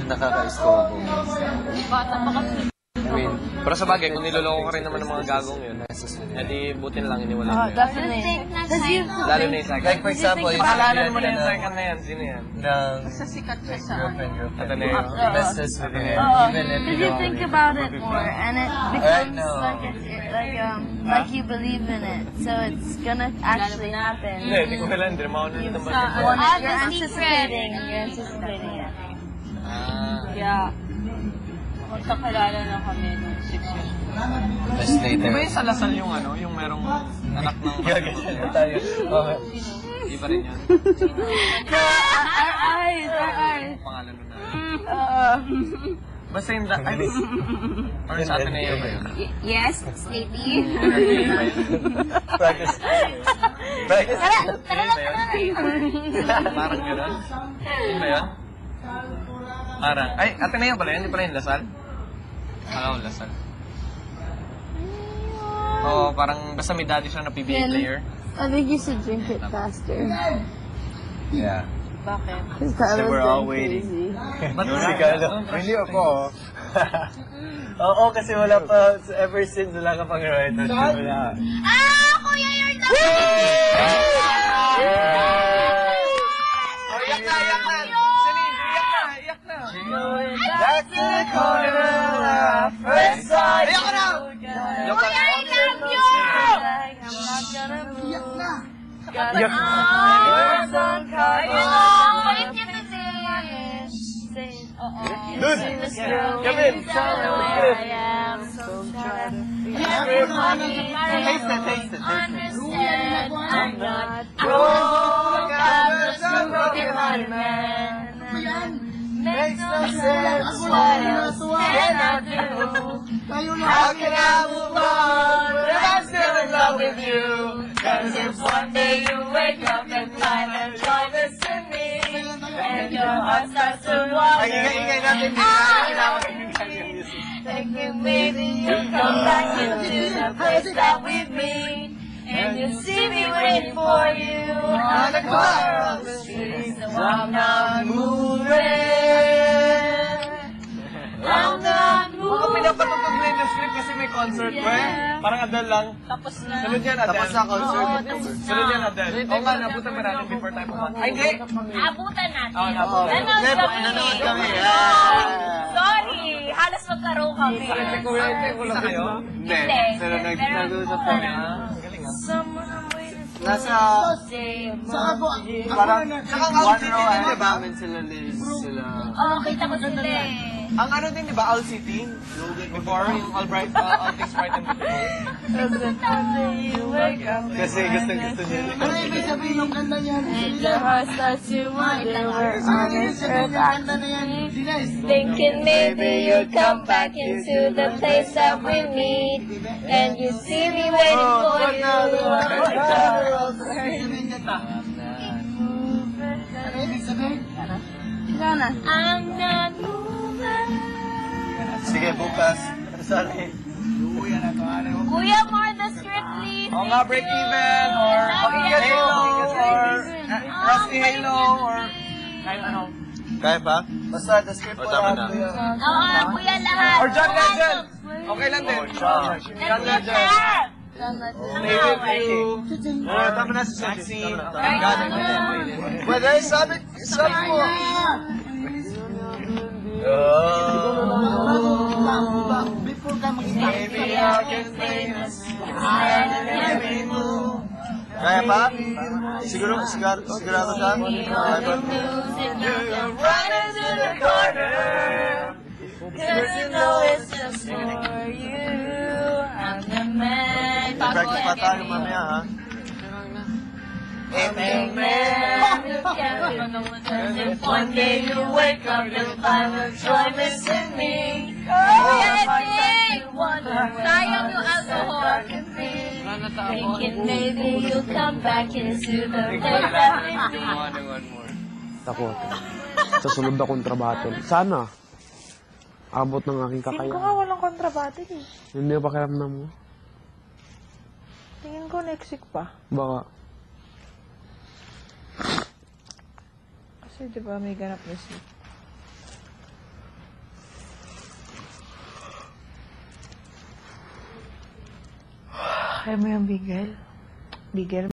nakaka-iskobo. Bata pa kasi. I mean, pero sa bagay, kung niloloko ka rin naman ng mga gagong yun, edi buti na lang iniwala mo yun. Definitely. Lalo na yung second. Like, for example, yung Pakalanan mo na yung second na yan. Sino yan? ng Sa sikat siya sa girlfriend. Ateneo. Bestest with him. Even if Because you think about it more, and it becomes like you believe in it, so it's gonna actually happen. Hindi, hindi ko kailan. Hindi naman ako nandun ba? You're anticipating it. Yeah. Magkakilala na kami nung 6 years. Best Di ba later. yung sa Lasal yung ano, yung merong anak ng... Gagawin tayo. Okay. Di ba rin yan? Our eyes. Pangalan nun na. Basta yung... Ay, or sa Ateneo ba yun? Yes, Sleepy. Practice. Practice. Parang gano'n? Yun ba yun? Parang... Ay, Ateneo pala yun? Hindi pala yung Lasal? Alam ko, Lasal. Oo, parang basta may daddy siya na PBA player. I think you should drink it faster. Yeah. Bakit? Because Tyler's we're all going waiting. crazy. Ba't Si Carlo. Hindi ako. Oo, kasi wala pa, ever since wala ka pang writer. Wala. Kuya, you're the Iyak na! Celine, iyak na! Back to the corner, first sight. Iyak ka na! Kuya, I love you! I'm not gonna move. Iyak na! Kevin! Taste it. I'm not makes no sense what else can I do? How can I move on when I'm still in love with you? Cause if one day you wake up and find that joy that's in me, and your heart starts to walk, thinking maybe you'll come back into the place that we meet, and you see me waiting for you on the corner of the street. So I'm not moving. I'm not Baka moving. pinapatutog na yung script kasi may concert ko eh. Parang Adele lang. Tapos na. Sunod yan, Adele. Tapos na concert. Sunod yan, Adele. Oo nga, nabutan pa natin before tayo pumunta. Ay, hindi! Abutan natin. Oo, nabutan. Nanood kami. Sorry. Halos maglaro kami. Sakit sa kuya, hindi ko lang kayo. Hindi. Pero nag-usap kami. Galing ah. Nasa... Parang... One row ahead namin sila Liz. Oo, kita ko sila eh. Ang ano din, di ba, All City? Before, yung All Bright, All Things Bright and Beautiful. Kasi gusto niya. And your heart starts to wonder where on this earth I could be. Thinking maybe you'll come back into the place that we meet, and you see me waiting for you on the corner of the street. I'm not moving. Sige, bukas. Sorry. Kuya, more the script, please. Oo nga, Break Even, or Halo, or Rusty Halo, or kahit ano. Kaya ba? Basta, the script po tama na. Oo, kuya lahat. Or John Legend! Okay lang din. John Legend. Stay with you. Tama na si Maxine. Pwede, sabi mo. Maybe I can famous. Kaya pa? Sigurado ka? Kaya ba? Run into the corner, 'cause you know it's just for you. I'm the man. Practice pa tayo mamaya, ha? Amen. You can't if one day you wake up and find the joy missing me. Sayang yung alcohol. Thinking maybe you'll come back into the place that we meet. Ako. Sa sunod na kontrabaton. Sana. Abot ng aking Tingin ko nga kakayahan. walang kontrabatin eh. Hindi pa pakiramdam mo. Tingin ko next week pa. Baka. Kasi di ba may ganap this week. Kaya mo yung bigel? Bigel